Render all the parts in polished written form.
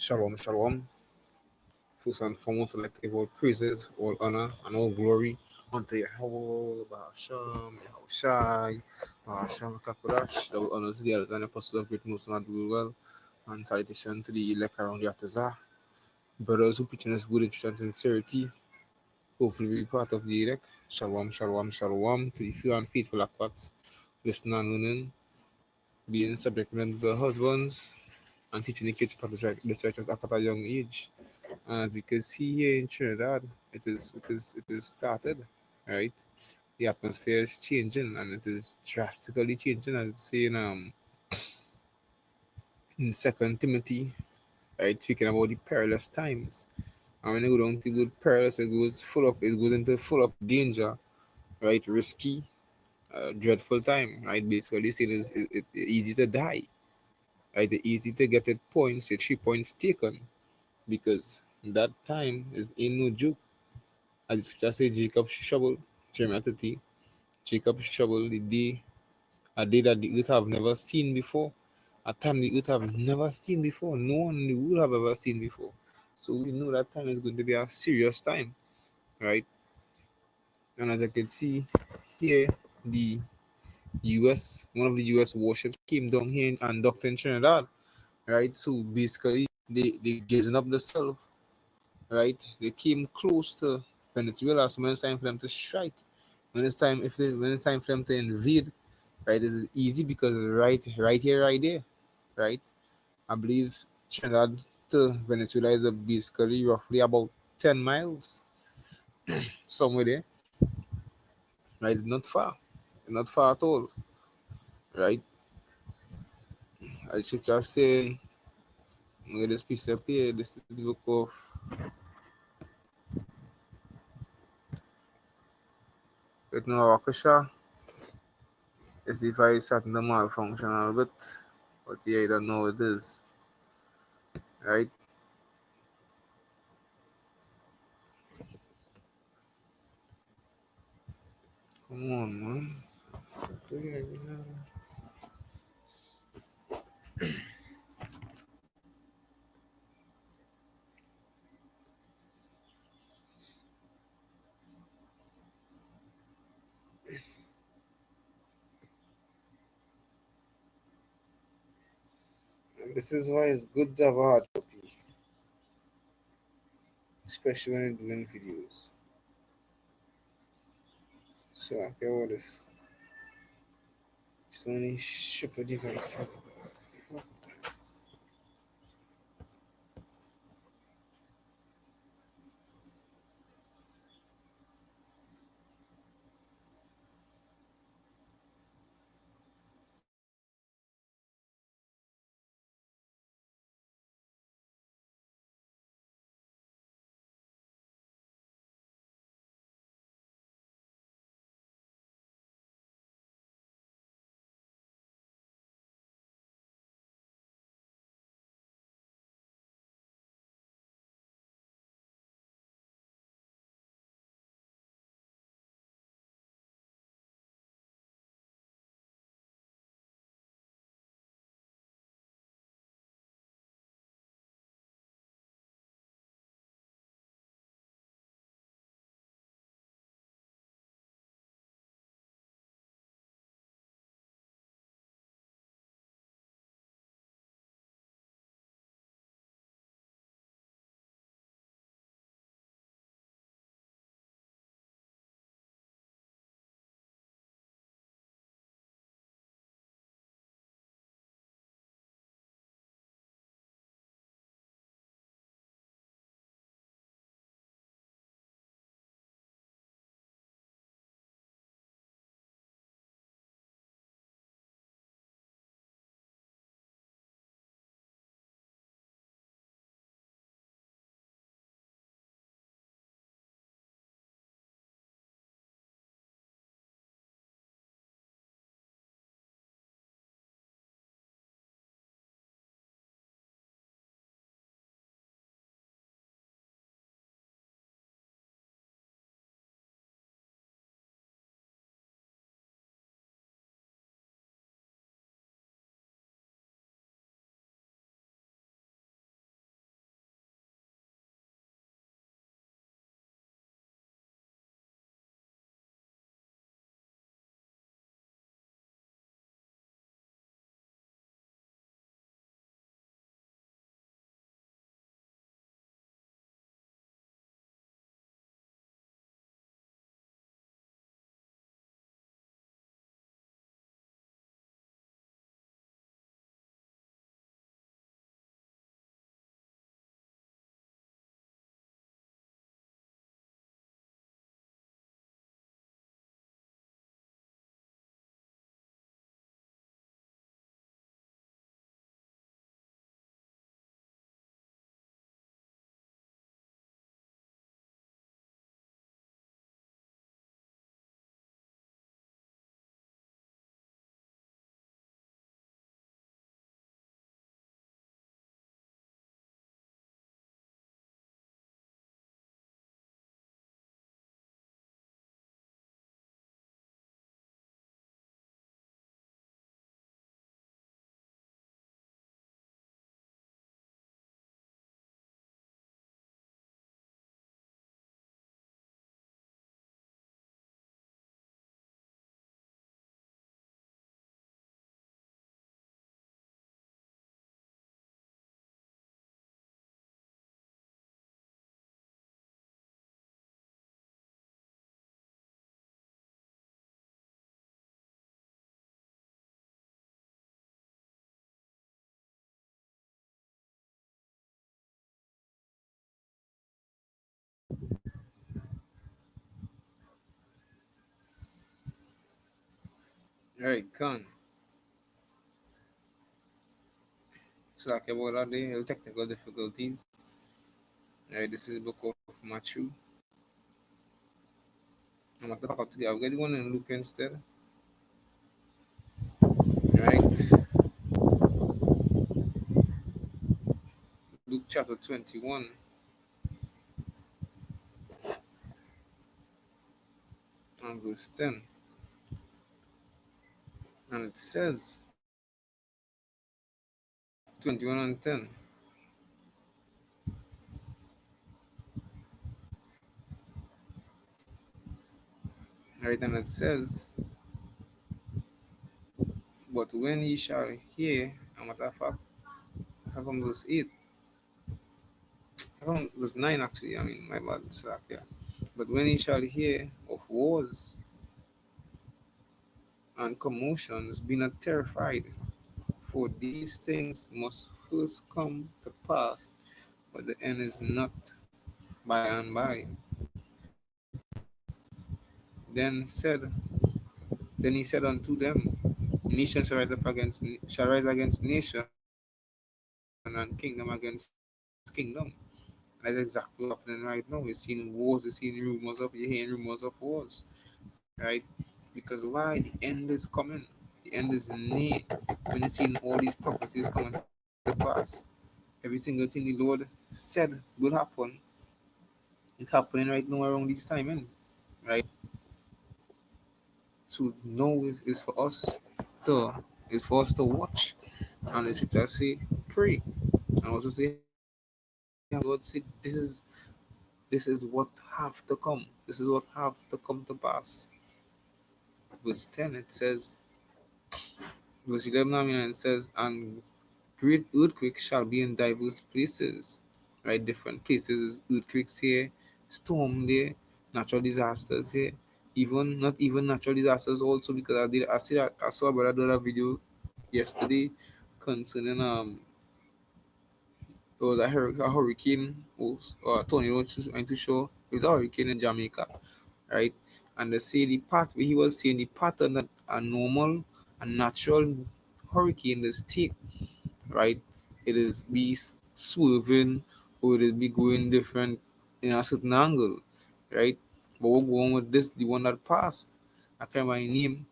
Shalom, shalom. First and foremost, I'd like to give all praises, all honor, and all glory unto Yahweh, Bahasham, Yahushai, Bahasham, Kakodash. That will honor to the elders and apostles of great most not do well. And salutation to the elect around the Atazah. Brothers who preach in us good and sincerity. Hopefully, be part of the elect. Shalom, shalom, shalom to the few and faithful Akwats. Listening and learning, being subject to the husbands, and teaching the kids to practice this righteous act at a young age. And we can see here in Trinidad, it is started, right? The atmosphere is changing and it is drastically changing. As it's saying in Second Timothy, right, speaking about the perilous times. And when you go down to good perilous, it goes into full of danger, right? Risky, dreadful time, right? Basically saying is it easy to die. Right? It's easy to get it points, your 3 points taken because that time is in no joke. As the scripture says, Jacob shovel, Jeremiah 30, Jacob shovel the day, a day that the earth have never seen before, a time the earth have never seen before, no one in the world have ever seen before. So we know that time is going to be a serious time, right? And as I can see here, the one of the US warships came down here and docked in Trinidad, right? So basically, they gazing up themselves, right? They came close to Venezuela, so when it's time for them to strike, when it's time for them to invade, right? It's easy because right here, right there, right? I believe Trinidad to Venezuela is basically roughly about 10 miles, somewhere there, right? Not far at all, right? I should just say, look at this piece up here. This is the book of Wakasha. This device starting to malfunction a little bit, but yeah, I don't know what it is, right? Come on, man. And this is why it's good to have a hard copy, especially when you're doing videos. So I care what this. So many stupid devices. Right, Khan. So like about that day, technical difficulties. Right, this is book of Matthew. I'm at the part together. I've got the one in Luke instead. Right. Luke chapter 21 and verse 10. And it says 21 and 10. Right, and it says, but when ye shall hear, a matter of fact, from verse 8, from verse 9 actually, I mean, my bad, Slack, yeah. But when ye shall hear of wars and commotions, be not terrified, for these things must first come to pass, but the end is not by and by. Then said, then he said unto them, nation shall rise against nation, and kingdom against kingdom. And that's exactly what's happening right now. We're seeing wars, we're seeing rumors of, you're hearing rumors of wars, right? Because why? The end is coming. The end is near. When you're seeing all these prophecies coming to pass, every single thing the Lord said will happen, it's happening right now around this time, right? To know is for us to watch, and the scripture say pray, and also say God said this is what have to come, this is what have to come to pass. Verse 10 it says, verse 11 I mean, and it says, and great earthquakes shall be in diverse places, right? Different places, earthquakes here, storm there, natural disasters here, even not even natural disasters also, because I saw a brother do a video yesterday concerning it was a hurricane, or a tornado trying to show it was a hurricane in Jamaica, right? And they say the path he was saying the pattern that a normal and natural hurricane is take, right? It is be swerving, or it is be going different in a certain angle, right? But we're going with this, the one that passed. I can't remember his name,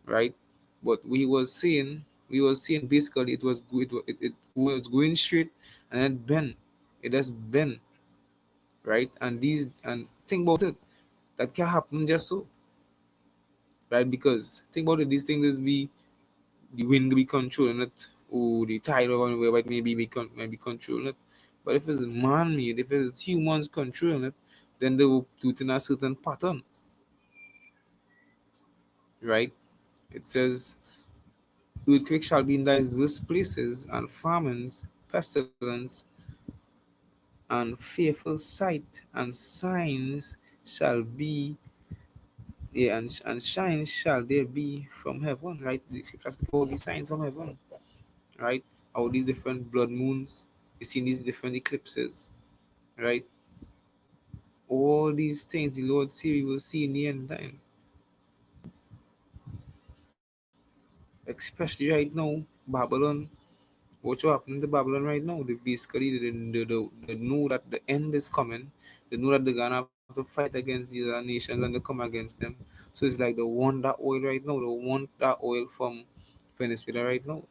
right? But we was saying basically it was going straight and then bend. It just bend, right? And think about it, that can happen just so, right? Because think about it, these things is be the wind be controlling it, or the tide or whatever it may be controlling it. But if it's man made, if it's humans controlling it, then they will do it in a certain pattern, right? It says, earthquakes shall be in diverse places, and famines, pestilence, and fearful sight, and signs shall be, yeah, and shine shall there be from heaven, right? Because all these signs from heaven, right? All these different blood moons, you see these different eclipses, right? All these things the Lord see, we will see in the end time. Especially right now, Babylon. What's happening to Babylon right now? They know that the end is coming. They know that they're gonna have to fight against these other nations and they come against them. So it's like they want that oil right now. They want that oil from Venezuela right now.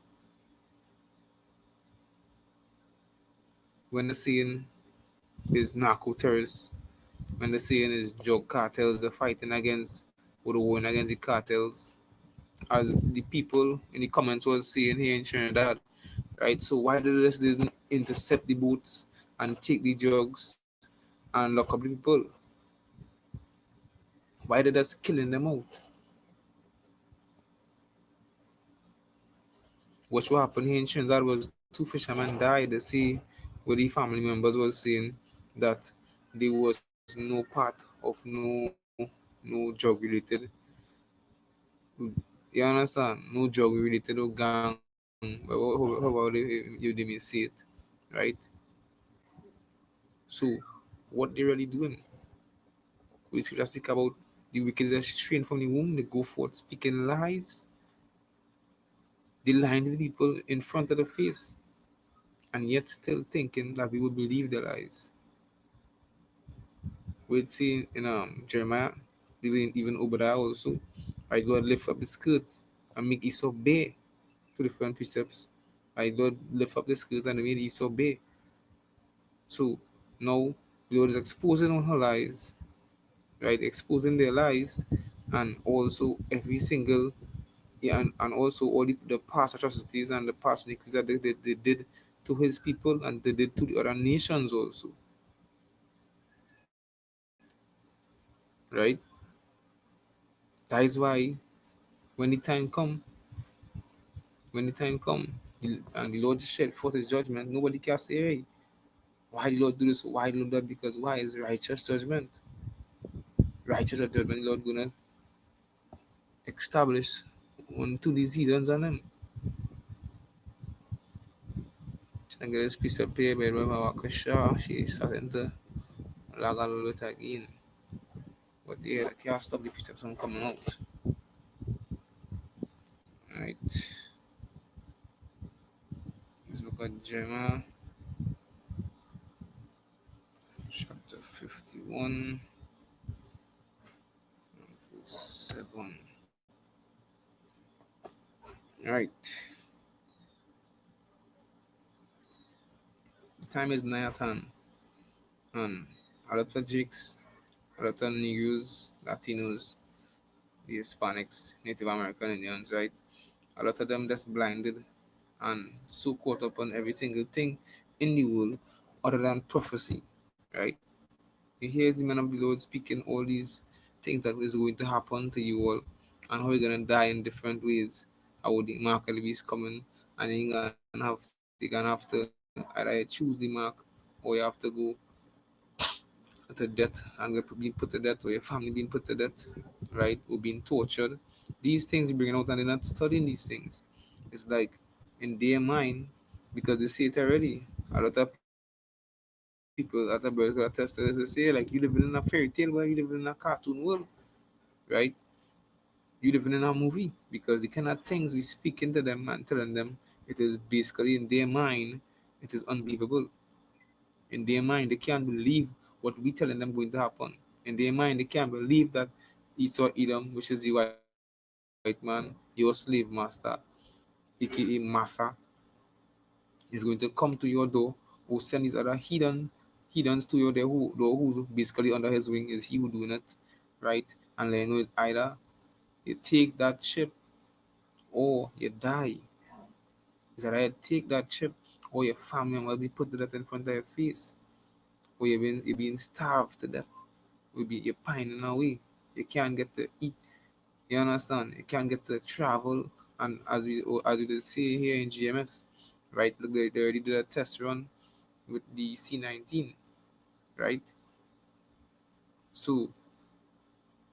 When they're saying is narco terrorists, when they're saying is drug cartels, they're fighting against, or the warring against the cartels, as the people in the comments was saying here in Trinidad, right? So why did this intercept the boats and take the drugs and lock up the people? Why did us killing them out? What happened here in Trinidad was two fishermen died. They see where the family members was saying that there was no part of no drug related. You understand? No drug related or gang. How about you they may see it, right? So what they really doing? We should just speak about the wickedness strained from the womb. They go forth speaking lies, They lying to the people in front of the face, and yet still thinking that we would believe their lies. We'd see in Jeremiah, even Obadiah also, right? God lift up the skirts and make Esau bare to different precepts. Right? God lift up the skirts and make Esau bare. So now the Lord is exposing all her lies, right? Exposing their lies, and also every single, yeah, and also all the past atrocities and the past iniquities that they did to his people and they did to the other nations also, right? That is why when the time come, when the time come, and the Lord shed forth his judgment, nobody can say, hey, why the Lord do this? Why the Lord do that? Because why is righteous judgment? Righteous judgment, the Lord gonna establish unto these heathens and them. And get this piece of paper, but Wakasha, she starting to lag a little bit again. But yeah, I can't stop the piece of some coming out. Right. Let's look at Jeremiah chapter 51, 7. Right. The time is Nayatan, and a lot of Jakes, a lot of Negroes, Latinos, the Hispanics, Native American Indians, right? A lot of them just blinded and so caught up on every single thing in the world other than prophecy, right? You hear the man of the Lord speaking all these things that is going to happen to you all and how you're gonna die in different ways. How the mark of the beast coming and you're gonna have to either choose the mark or you have to go to death and you're being put to death or your family being put to death, right? Or being tortured. These things you bring out and they're not studying these things. It's like in their mind, because they see it already. A lot of people at the birth got tested as they say, like you living in a fairy tale, where you living in a cartoon world, right? You living in a movie because the kind of things we speak into them and telling them it is basically in their mind, it is unbelievable. In their mind, they can't believe what we telling them going to happen. In their mind, they can't believe that Esau Edom, which is the white man, your slave master, aka Massa, is going to come to your door or send these other heathens to your door who's basically under his wing is he who doing it, right? And let you know it's either you take that ship or you die. Is that I take that chip or your family member will be put to death in front of your face. Or you're being starved to death. You're pining away. You can't get to eat. You understand? You can't get to travel. And as we did see here in GMS, right? Look, they already did a test run with the C-19, right? So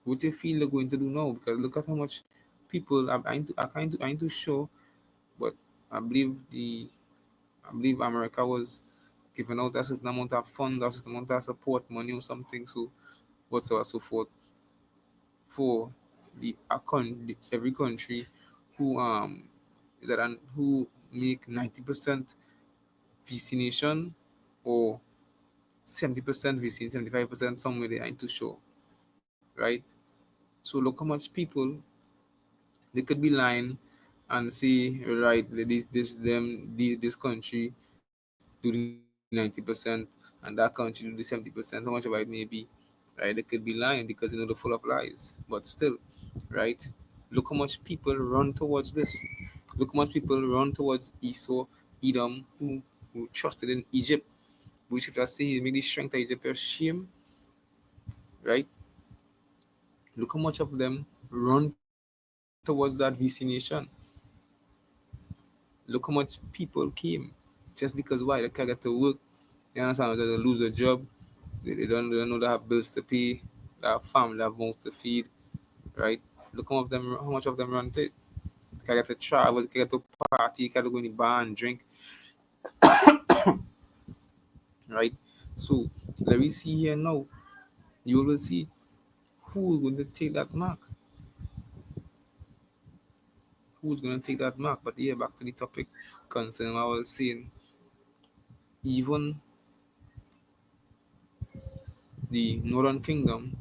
what do you feel they're going to do now? Because look at how much people I ain't too sure, but I believe the I believe America was giving out a certain amount of funds, a certain amount of support money or something, so whatsoever so forth for every country who who make 90% vaccination or 70% vaccine, 75% somewhere they ain't too sure, right? So look how much people they could be lying and say, right, this country do the 90% and that country do the 70%, how much about it may be, right? They could be lying because they know they're full of lies. But still, right? Look how much people run towards this. Look how much people run towards Esau, Edom, who trusted in Egypt, which should just say he made the strength of Egypt a shame, right? Look how much of them run towards that VC nation. Look how much people came just because why? They can't get to work. You understand? They lose a job. They don't know they have bills to pay. They have family, they have mouths to feed. Right? Look how much of them run to it. They can get to travel, they can get to party, they can go in the bar and drink. Right? So let me see here now. You will see who is going to take that mark. who's gonna take that mark. But yeah, back to the topic concern I was saying, even the Northern Kingdom,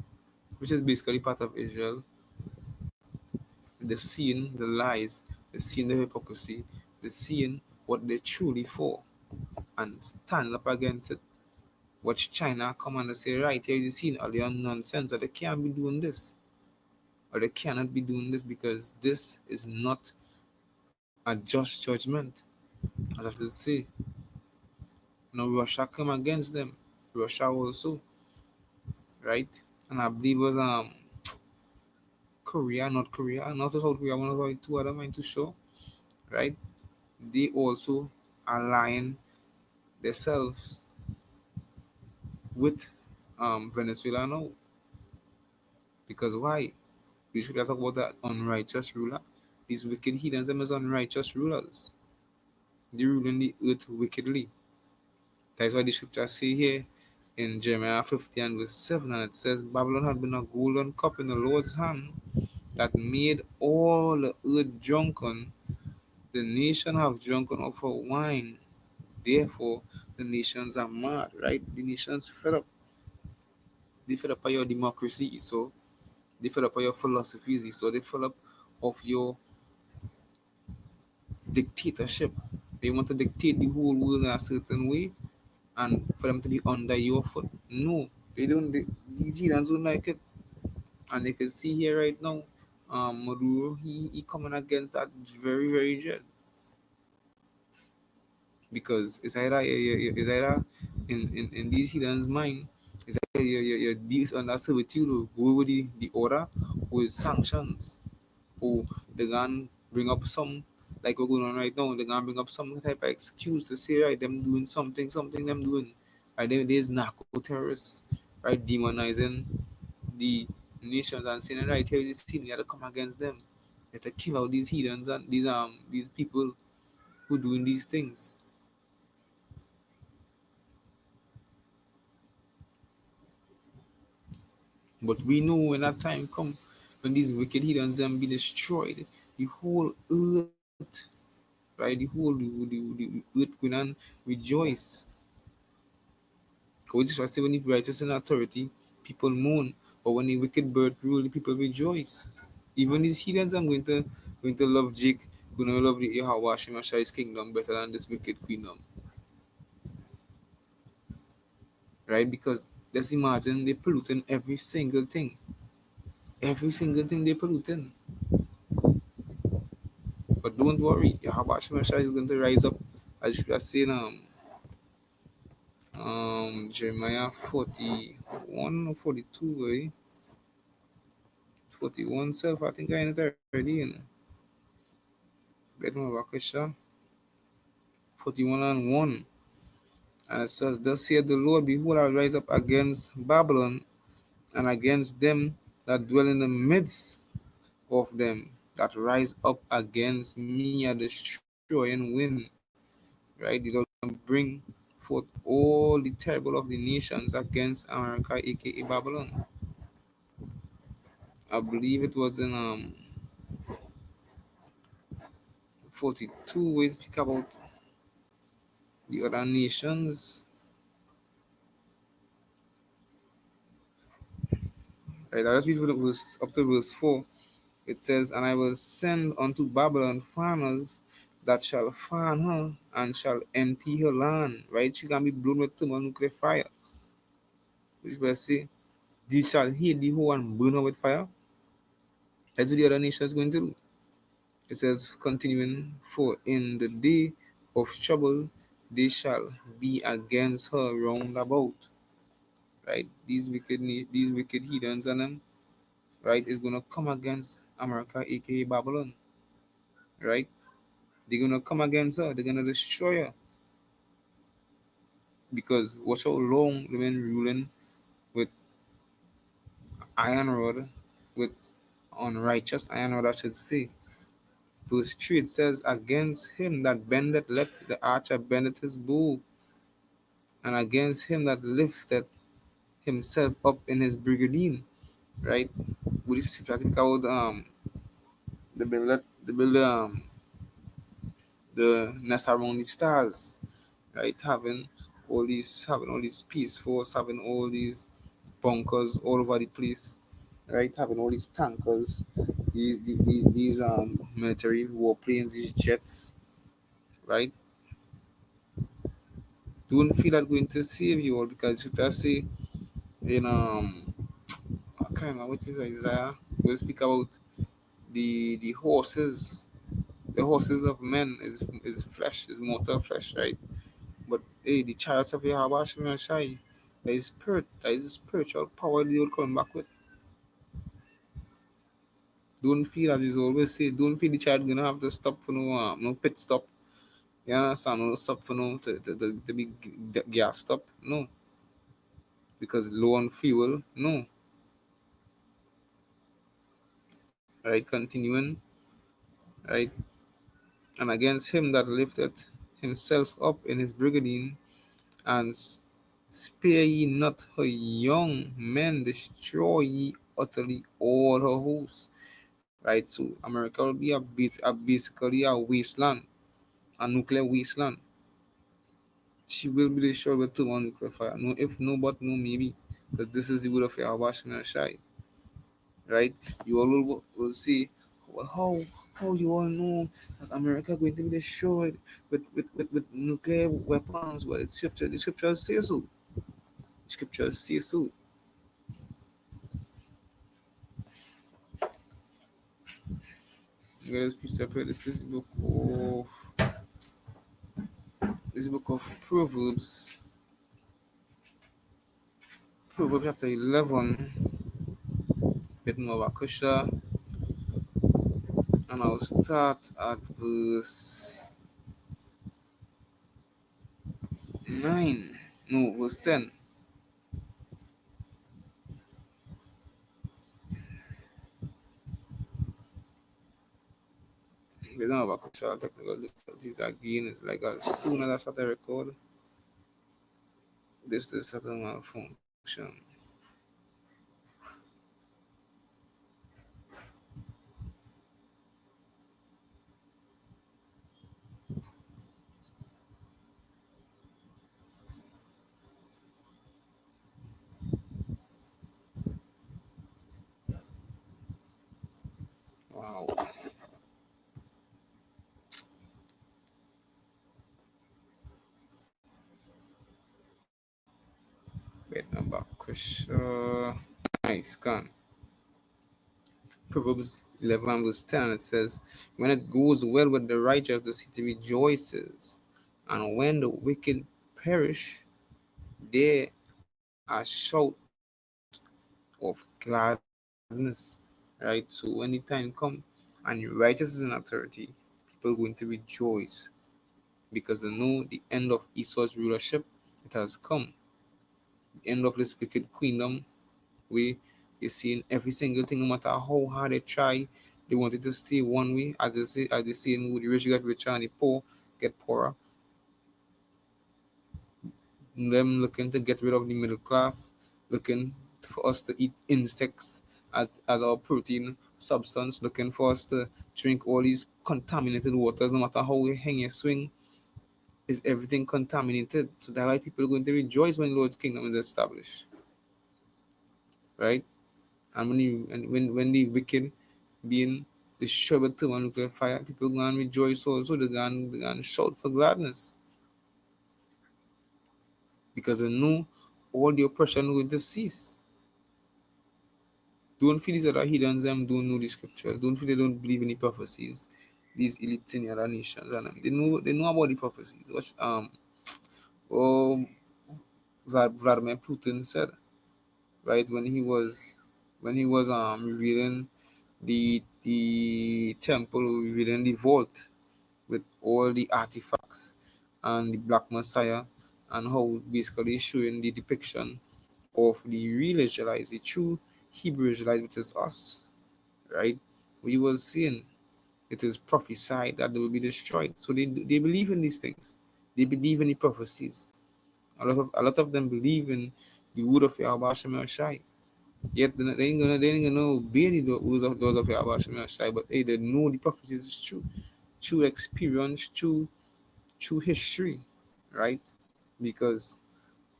which is basically part of Israel, they've seen the lies, they've seen the hypocrisy, they've seen what they're truly for, and stand up against it. Watch China come and say, right here, you seen all the nonsense, that they can't be doing this, or they cannot be doing this because this is not a just judgment. As I should say, now Russia come against them, Russia also, right? And I believe it was Korea, not Korea, not South Korea, one of the two other mind to show, right? They also align themselves with Venezuela now. Because why? We should talk about that unrighteous ruler. These wicked heathens, them as unrighteous rulers. They ruling the earth wickedly. That is why the scriptures say here in Jeremiah 50 and verse 7, and it says, Babylon had been a golden cup in the Lord's hand that made all the earth drunken. The nation have drunken of her wine. Therefore, the nations are mad, right? The nations fed up. They fed up by your democracy, so they fed up by your philosophies, so they fed up of your dictatorship. They want to dictate the whole world in a certain way and for them to be under your foot. No, they don't. These heathens don't like it. And they can see here right now, Maduro, he coming against that very, very jet. Because it's either in these heathens' mind, it's either you're based on that servitude or go with the order with sanctions. Or they're gonna bring up some like we're going on right now, they're gonna bring up some type of excuse to say right them doing something them doing. Right there's narco terrorists, right, demonizing the nations and saying right here this team you have to come against them. You have to kill out these heathens and these people who doing these things. But we know when that time come, when these wicked heathens them be destroyed, the whole earth, right, the earth going and rejoice. Because I say when the righteous in authority, people mourn. But when the wicked bird rule, the people rejoice. Even these heathens are going to love Jake, going to love the Yahweh Shemashai's kingdom better than this wicked kingdom. Right? Because let's imagine they polluting every single thing. Every single thing they polluting. But don't worry, Yahweh Shemashai is going to rise up. As you are saying, Jeremiah 41 or 42, right? 41 self, I think I in it already, you know. Get my vacation. 41 and 1. And it says, Thus saith the Lord, behold, I will rise up against Babylon and against them that dwell in the midst of them, that rise up against me a destroying wind. Right? The Lord will bring forth all the terrible of the nations against America, aka Babylon. I believe it was in 42 we speak about the other nations. Right, I just read verse, up to verse 4. It says, And I will send unto Babylon farmers that shall farm her and shall empty her land. Right? She can be blown with thermonuclear fire. Which will say, These shall hate the whole and burn her with fire. That's what the other nation is going to do. It says, continuing, For in the day of trouble they shall be against her round about. Right? These wicked heathens and them, right, is gonna come against America, aka Babylon. Right? They're gonna come against her, they're gonna destroy her. Because watch how long they've been ruling with iron rod, with unrighteous iron rod, I should say. Verse 3 it says, Against him that bendeth let the archer bendeth his bow, and against him that lifteth himself up in his brigandine. Right? We think about they build the nest around the stars, right? Having all these peace force, having all these bunkers all over the place, right? Having all these tankers, these military warplanes, these jets, right? Don't feel that going to save you all because you just say in I can't remember what it is Isaiah. We speak about the horses. The horses of men is flesh, is mortal flesh, right? But hey, the chariots of Yahweh Hashem Shai, there is spirit, there is a spiritual power they will come back with. Don't feel as you always say, don't feel the child gonna have to stop for no pit stop. You understand? No stop for no to be gas stop. No. Because low on fuel, no. Right, continuing, right? And against him that lifted himself up in his brigandine, and spare ye not her young men, destroy ye utterly all her hosts. Right, so America will be basically a wasteland, a nuclear wasteland. She will be destroyed with thermonuclear fire. No, if no, but no, maybe, because this is the word of Yahweh Shemel Shai. Right? You all will see, well, how you all know that America going to be destroyed with nuclear weapons? Well, it's scripture. The scriptures say so. Scriptures say so. Let's be separate. This book of Proverbs. Proverbs chapter 11. Bit more about Kusha. And I'll start at verse 9. No, verse 10. We don't have a cultural technical difficulties again. It's like as soon as I start to record, this is certain malfunction. Wow. Wait, number question. Nice, gone. Proverbs 11 verse 10, it says, when it goes well with the righteous, the city rejoices. And when the wicked perish, there a shout of gladness. Right? So when the time comes and righteousness is in authority, people are going to rejoice because they know the end of Esau's rulership, it has come. The end of this wicked kingdom, we you see in every single thing, no matter how hard they try, they wanted to stay one way, as they say in the rich get richer and the poor get poorer. Them looking to get rid of the middle class, looking for us to eat insects as our protein substance, looking for us to drink all these contaminated waters, no matter how we hang a swing, is everything contaminated. So that's why people are going to rejoice when Lord's kingdom is established. Right? And when the wicked being destroyed with thermonuclear fire, people go and rejoice also, they go and shout for gladness. Because they know all the oppression going to cease. Don't feel these other heathens them don't know the scriptures. Don't feel they don't believe in the prophecies. These elites in the other nations and they know about the prophecies. What oh Vladimir Putin said, right, when he was revealing the temple, revealing the vault with all the artifacts and the Black Messiah, and how basically showing the depiction of the real Israelites, the true Hebrew Israelites, which is us, right? We were seeing it is prophesied that they will be destroyed. So they believe in these things. They believe in the prophecies. A lot of them believe in the word of Yahweh Shem Shai. Yet they ain't gonna obey those of Yahweh Hashem Yahshai, but hey, they know the prophecies is true, true experience, true history, right? Because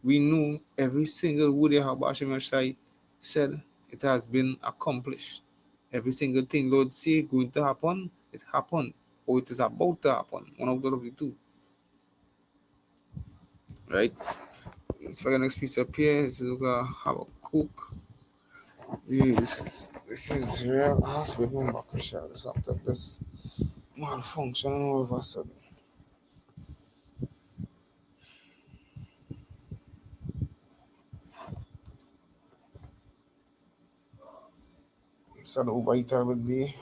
we know every single word Yahweh Hashem Yahshai said it has been accomplished. Every single thing Lord say going to happen, it happened, or it is about to happen. One of the two, right? Let's find the next piece up here. This is Habakkuk. This is real hospital shot or something. This malfunction all of a sudden. Instead of vital with the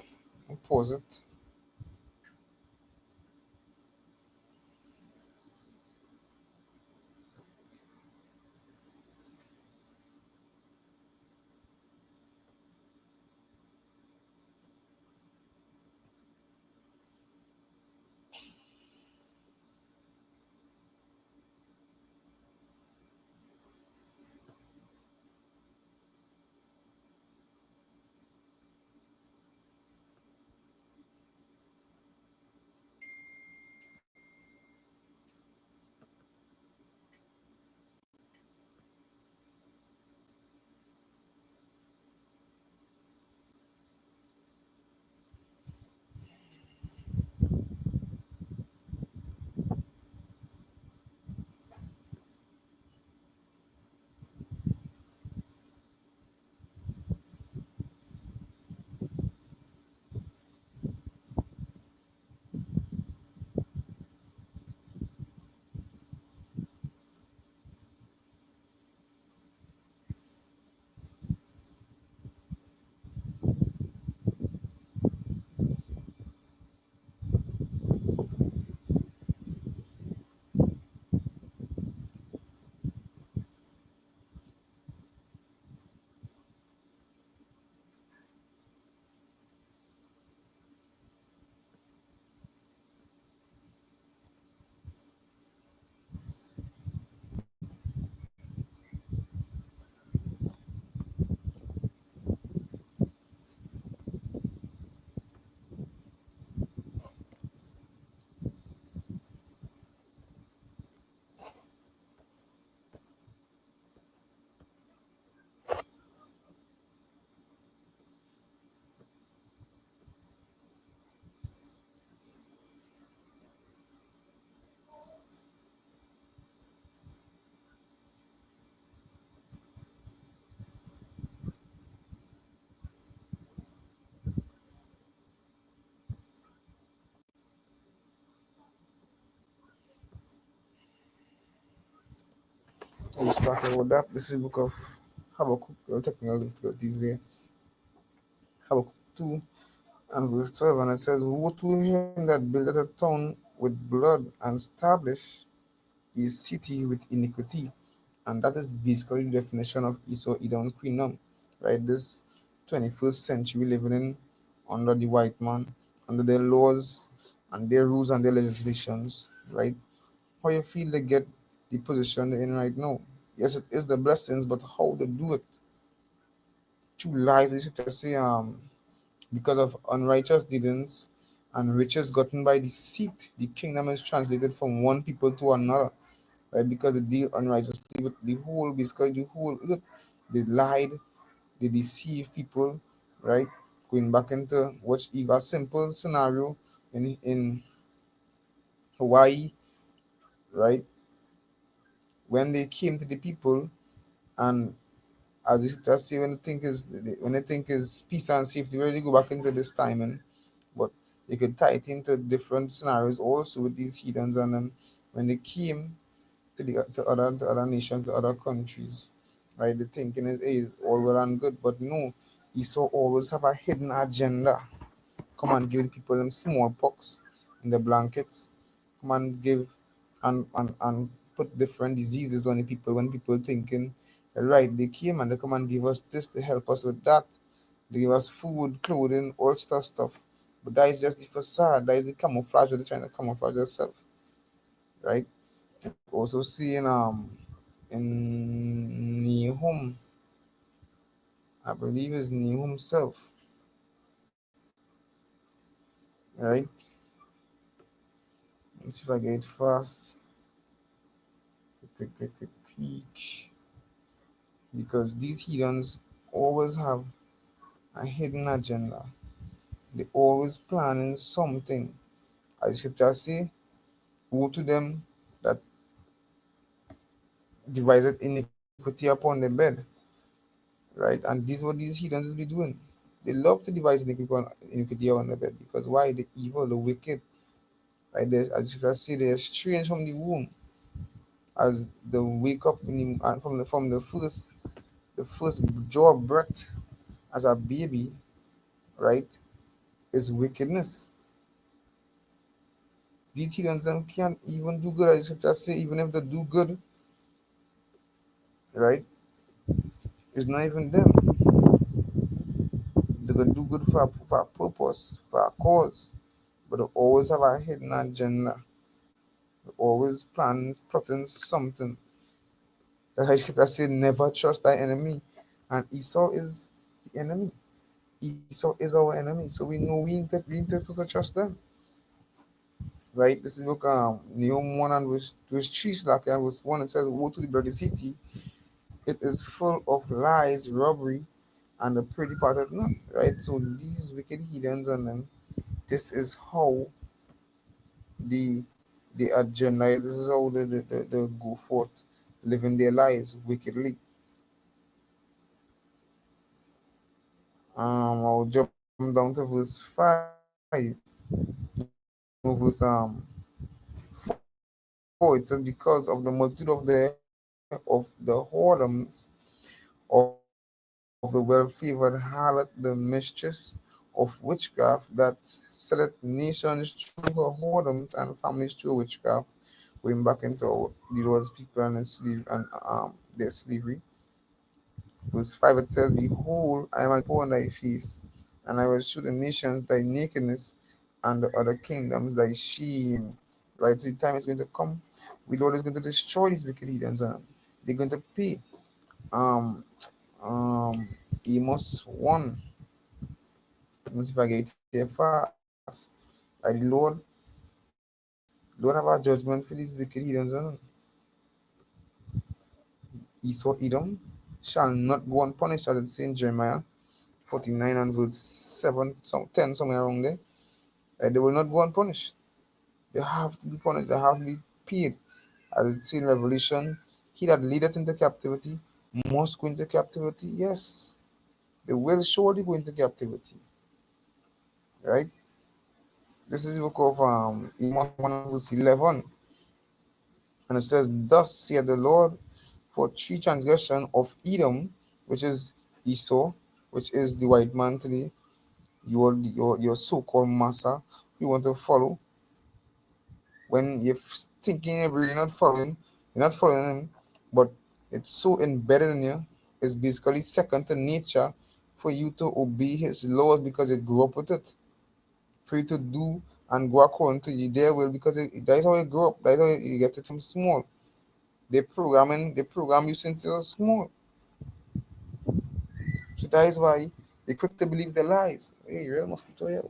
opposite. I'm starting with that. This is book of Habakkuk, technical difficulties there. Habakkuk 2 and verse 12, and it says, woe to him that buildeth a town with blood and establish his city with iniquity. And that is basically the definition of Esau Edom's kingdom, right? This 21st century living in under the white man, under their laws and their rules and their legislations, right? How you feel they get the position they're in right now? Yes, it is the blessings, but how they do it? Two lies, they should say, because of unrighteous dealings and riches gotten by deceit, the kingdom is translated from one people to another, right? Because they deal unrighteously with the whole, basically the whole earth. They lied, they deceive people, right? Going back into what's even a simple scenario in Hawaii, right? When they came to the people, and as you just see, when they think is peace and safety, where they go back into this timing, but they could tie it into different scenarios also with these heathens, and then when they came to other nations, to other countries, right? The thinking is, hey, it's all well and good, but no, Esau always have a hidden agenda. Come and give the people them smallpox in the blankets. Come and give and put different diseases on the people when people thinking, right, they came and they come and give us this to help us with that. They give us food, clothing, all stuff. But that is just the facade. That is the camouflage that they're trying to camouflage themselves, right? Also seeing in Nahum, I believe is Neo himself, right? Let's see if I get it fast. Quick. Because these heathens always have a hidden agenda. They always planning something. As the scripture say, woe to them that devised iniquity upon the bed. Right? And this is what these heathens be doing. They love to devise iniquity on the bed because why? The evil, the wicked. Right? They, as the scripture say, they are strange from the womb. As they wake up from the first jaw breath as a baby, right? Is wickedness. These heathens them can't even do good. As the scripture say, even if they do good, right? It's not even them. They could do good for a purpose, for a cause, but they always have a hidden agenda. They always plotting something. The high scripture say, never trust thy enemy. And Esau is the enemy. Esau is our enemy. So we know we ain't supposed to trust them. Right? This is book Nehemiah 1 and verse 3 and verse 1. It says, woe to the bloody city. It is full of lies, robbery, and the pretty parted none. Right? So these wicked heathens and them, this is how the agenda, this is how they go forth, living their lives wickedly. I'll jump down to verse 5. No, verse 4. It says, because of the multitude of the whoredoms of the well-favored harlot, the mistress of witchcraft, that setteth nations through her whoredoms and families through witchcraft, going back into the Lord's people and their slavery. Verse 5 it says, behold, I am upon thy face, and I will show the nations thy nakedness, and the other kingdoms thy shame. Right? So the time is going to come. The Lord is going to destroy these wicked heathens, and they're going to pay. Um, um, Amos 1. Let's see if I get here fast. Like Lord have a judgment for these wicked heathens, and Esau, Edom, shall not go unpunished, as it says in Jeremiah 49 and verse 7, 10, somewhere around there. They will not go unpunished. They have to be punished. They have to be paid. As it's in Revelation, he that leadeth into captivity must go into captivity. Yes, they will surely go into captivity. Right? This is the book of Amos 1 and verse 11. And it says, thus saith the Lord, for three transgression of Edom, which is Esau, which is the white man today, your so-called master, you want to follow. When you're thinking you're really you're not following him, but it's so embedded in you, it's basically second to nature for you to obey his laws because you grew up with it. For you to do and go according to you their will because that is how you grow up. That is how you get it from small. They program you since you're small. So that is why you're quick to believe the lies. Hey, you're a mosquito here.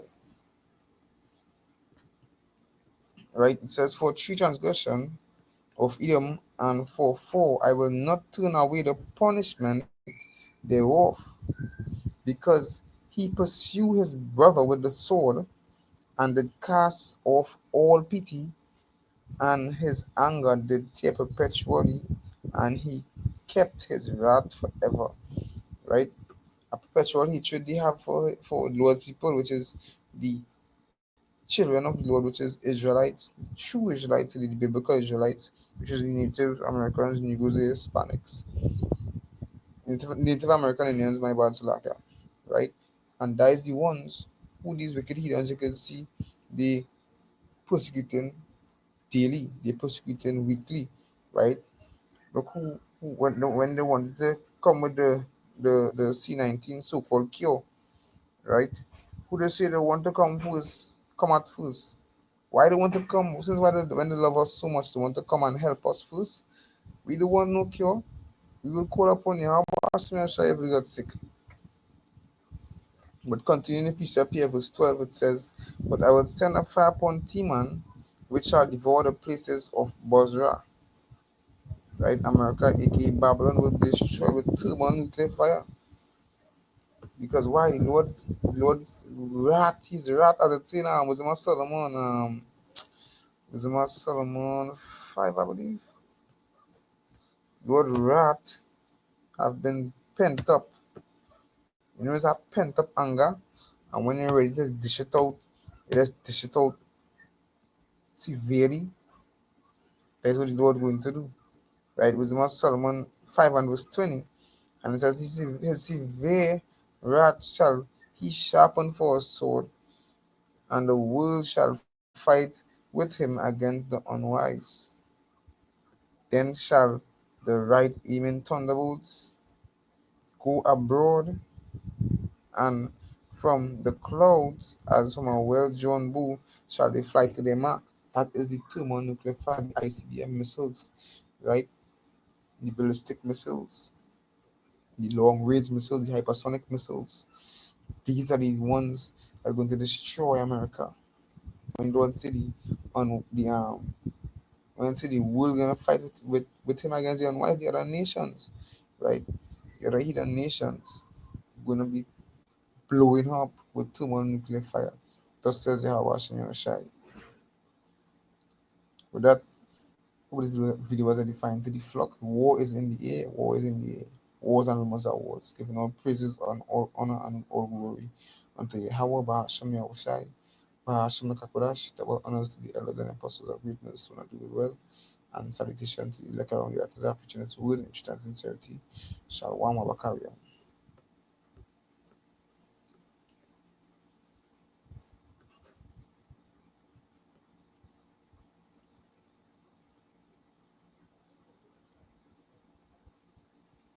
Right? It says, for three transgression of Edom, and for four I will not turn away the punishment thereof, because he pursue his brother with the sword, and did cast off all pity, and his anger did tear perpetually, and he kept his wrath forever. Right? A perpetual hatred they have for Lord's people, which is the children of the Lord, which is Israelites, true Israelites, the biblical Israelites, which is the Native Americans, Negroes, Hispanics, Native American Indians, my bad, Salaka, right? And that is the ones who these wicked heathens, you can see, they persecuting daily, they persecuting weekly, right? Look who when they wanted to come with the C19 so-called cure, right? Who they say they want to come first, come at first. Why they want to come? Since when they love us so much, they want to come and help us first. We don't want no cure. We will call upon you. How about Ashmi and Shai if we got sick? But continuing in Precept here, verse 12, it says, "But I will send a fire upon Teman, which shall devour the places of Bozrah." Right? America, aka Babylon, will be destroyed with thermonuclear fire. Because why? The Lord's wrath, his wrath, as it's in Wisdom of Solomon, Wisdom of Solomon 5, I believe. Lord's wrath have been pent up. You know, it's a pent up anger, and when you're ready to dish it out, you just dish it out severely. That's what the Lord going to do. Right? Wisdom of Solomon 5 and verse 20. And it says, his severe wrath shall he sharpen for a sword, and the world shall fight with him against the unwise. Then shall the right aiming thunderbolts go abroad, and from the clouds, as from a well drawn bow, shall they fly to their mark. That is the thermonuclear fire, the ICBM missiles, right? The ballistic missiles, the long range missiles, the hypersonic missiles. These are the ones that are going to destroy America. When Lord City on the when City we're gonna fight with him against the unwise, the other nations, right? The other hidden nations gonna be blowing up with thermonuclear fire. Thus says Yahweh Hashem Yahushai. With that, hope this video was edifying to the flock. War is in the air, war is in the air. Wars and rumors are wars, giving all praises and all honor and all glory unto Yahweh Bahashem Yahushai. Bahashem Kakodash, double honors to the elders and apostles of greatness who not do it well. And salutation to the elect around the earth as opportunity to word in truth and sincerity. Shalom Abakaria.